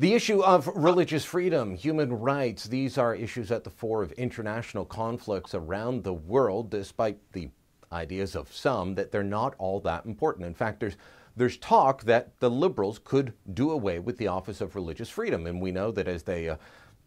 The issue of religious freedom, human rights, these are issues at the fore of international conflicts around the world, despite the ideas of some that they're not all that important. In fact, there's talk that the Liberals could do away with the Office of Religious Freedom. And we know that as they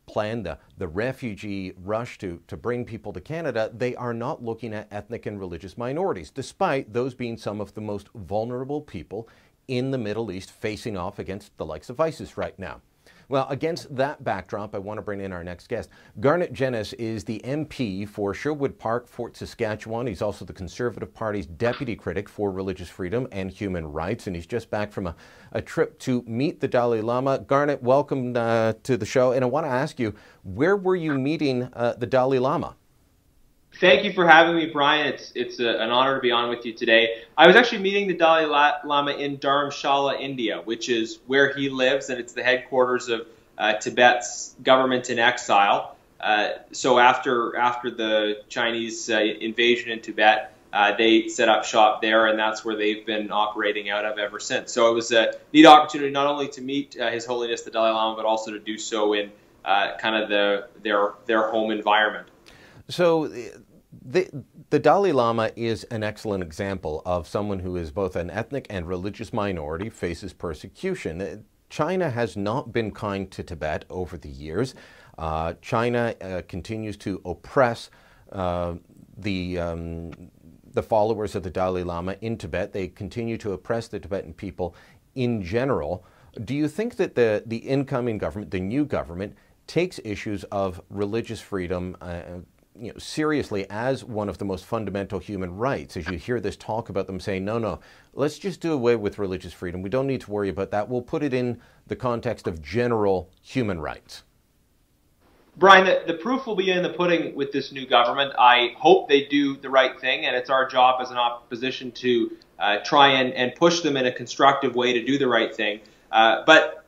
plan the refugee rush to bring people to Canada, they are not looking at ethnic and religious minorities, despite those being some of the most vulnerable people in the Middle East facing off against the likes of ISIS right now. Well, against that backdrop, I want to bring in our next guest. Garnett Genuis is the MP for Sherwood Park, Fort Saskatchewan. He's also the Conservative Party's deputy critic for religious freedom and human rights, and he's just back from a trip to meet the Dalai Lama. Garnett, welcome to the show, and I want to ask you, where were you meeting the Dalai Lama? Thank you for having me, Brian. It's an honor to be on with you today. I was actually meeting the Dalai Lama in Dharamshala, India, which is where he lives, and it's the headquarters of Tibet's government in exile. So after the Chinese invasion in Tibet, they set up shop there, and that's where they've been operating out of ever since. So it was a neat opportunity not only to meet His Holiness the Dalai Lama, but also to do so in kind of their home environment. So the Dalai Lama is an excellent example of someone who is both an ethnic and religious minority, faces persecution. China has not been kind to Tibet over the years. China continues to oppress the followers of the Dalai Lama in Tibet. They continue to oppress the Tibetan people in general. Do you think that the incoming government, the new government, takes issues of religious freedom seriously as one of the most fundamental human rights? As you hear this talk about them saying, no, let's just do away with religious freedom. We don't need to worry about that. We'll put it in the context of general human rights. Brian, the proof will be in the pudding with this new government. I hope they do the right thing, and it's our job as an opposition to try and push them in a constructive way to do the right thing. But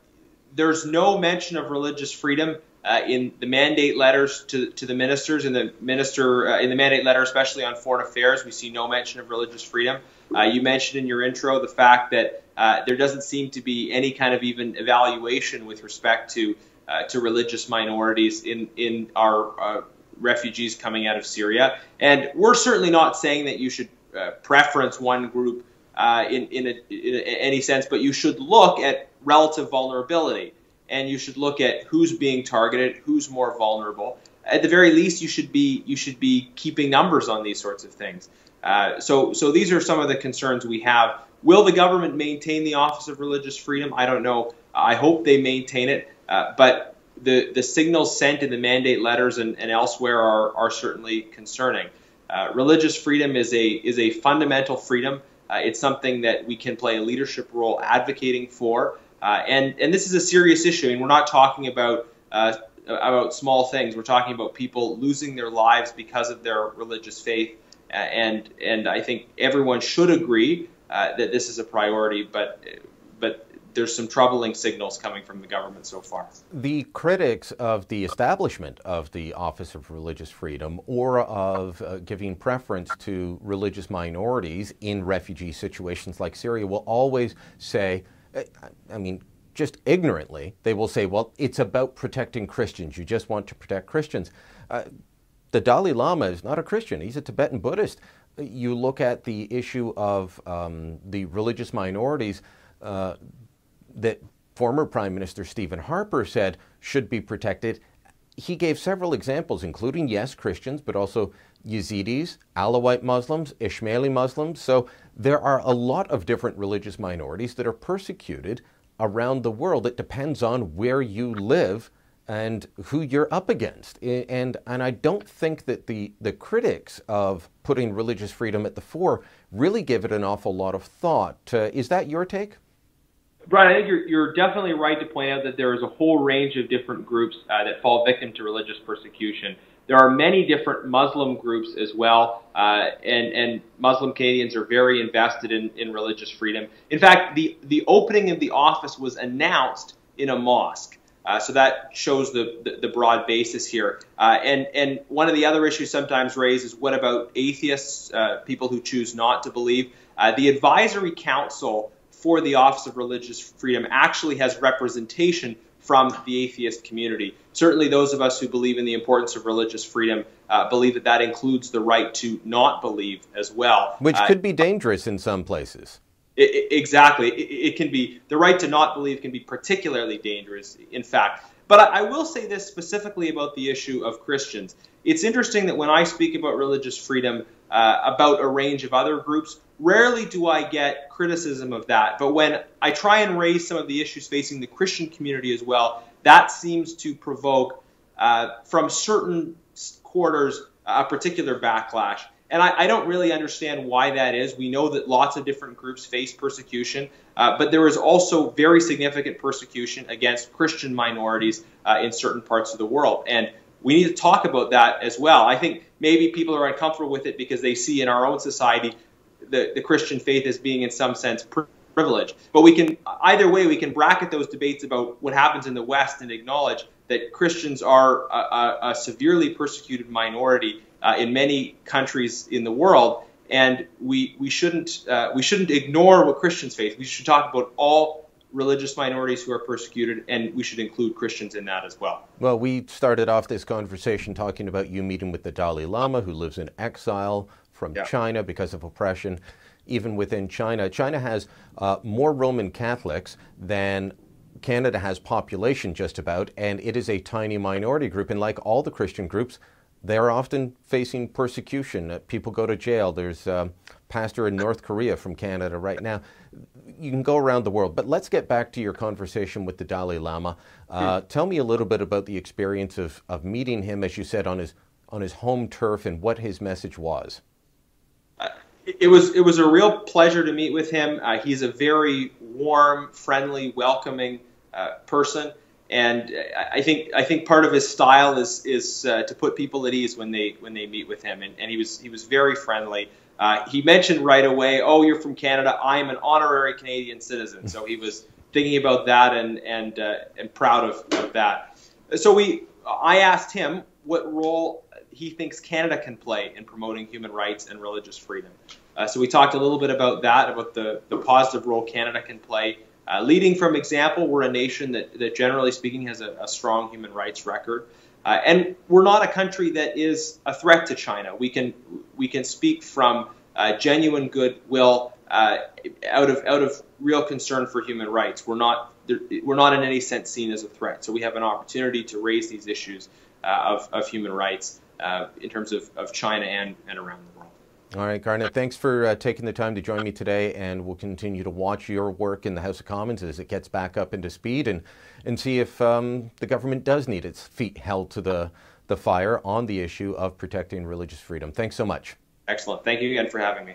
there's no mention of religious freedom in the mandate letters to the ministers, in the mandate letter, especially on foreign affairs. We see no mention of religious freedom. You mentioned in your intro the fact that there doesn't seem to be any kind of even evaluation with respect to religious minorities in our refugees coming out of Syria. And we're certainly not saying that you should preference one group in any sense, but you should look at relative vulnerability. And you should look at who's being targeted, who's more vulnerable. At the very least, you should be keeping numbers on these sorts of things. So these are some of the concerns we have. Will the government maintain the Office of Religious Freedom? I don't know. I hope they maintain it. But the signals sent in the mandate letters and elsewhere are certainly concerning. Religious freedom is a fundamental freedom. It's something that we can play a leadership role advocating for. And this is a serious issue. I mean, we're not talking about small things. We're talking about people losing their lives because of their religious faith. And I think everyone should agree that this is a priority. But there's some troubling signals coming from the government so far. The critics of the establishment of the Office of Religious Freedom, or of giving preference to religious minorities in refugee situations like Syria, will always say, I mean, just ignorantly, they will say, well, it's about protecting Christians. You just want to protect Christians. The Dalai Lama is not a Christian. He's a Tibetan Buddhist. You look at the issue of the religious minorities that former Prime Minister Stephen Harper said should be protected. He gave several examples, including, yes, Christians, but also Yazidis, Alawite Muslims, Ishmaeli Muslims. So there are a lot of different religious minorities that are persecuted around the world. It depends on where you live and who you're up against. And I don't think that the critics of putting religious freedom at the fore really give it an awful lot of thought. Is that your take? Brian, I think you're definitely right to point out that there is a whole range of different groups that fall victim to religious persecution. There are many different Muslim groups as well, and Muslim Canadians are very invested in religious freedom. In fact, the opening of the office was announced in a mosque, so that shows the broad basis here. And one of the other issues sometimes raised is, what about atheists, people who choose not to believe? The Advisory Council for the Office of Religious Freedom actually has representation from the atheist community. Certainly those of us who believe in the importance of religious freedom believe that that includes the right to not believe as well. Which could be dangerous in some places. Exactly. It can be, the right to not believe can be particularly dangerous, in fact. But I will say this specifically about the issue of Christians. It's interesting that when I speak about religious freedom about a range of other groups, rarely do I get criticism of that. But when I try and raise some of the issues facing the Christian community as well, that seems to provoke, from certain quarters, a particular backlash. And I don't really understand why that is. We know that lots of different groups face persecution, but there is also very significant persecution against Christian minorities in certain parts of the world. And we need to talk about that as well. I think maybe people are uncomfortable with it because they see in our own society the Christian faith as being in some sense privileged. But we can, either way, we can bracket those debates about what happens in the West and acknowledge that Christians are a severely persecuted minority in many countries in the world, and we shouldn't ignore what Christians face. We should talk about all religious minorities who are persecuted, and we should include Christians in that as well. Well, we started off this conversation talking about you meeting with the Dalai Lama, who lives in exile from China because of oppression. Even within China, China has more Roman Catholics than Canada has population, just about, and it is a tiny minority group. And like all the Christian groups, they're often facing persecution. People go to jail. There's a pastor in North Korea from Canada right now. You can go around the world. But let's get back to your conversation with the Dalai Lama. Tell me a little bit about the experience of meeting him, as you said, on his home turf, and what his message was. It was a real pleasure to meet with him. He's a very warm, friendly, welcoming person. And I think part of his style is to put people at ease when they meet with him, and he was very friendly. He mentioned right away, "Oh, you're from Canada. I am an honorary Canadian citizen." So he was thinking about that and proud of that. So I asked him what role he thinks Canada can play in promoting human rights and religious freedom. So we talked a little bit about that, about the positive role Canada can play. Leading from example, we're a nation that generally speaking has a strong human rights record. And we're not a country that is a threat to China. We can speak from genuine goodwill out of real concern for human rights. We're not in any sense seen as a threat. So we have an opportunity to raise these issues of human rights in terms of China and around the world. All right, Garnett, thanks for taking the time to join me today, and we'll continue to watch your work in the House of Commons as it gets back up into speed, and see if the government does need its feet held to the fire on the issue of protecting religious freedom. Thanks so much. Excellent. Thank you again for having me.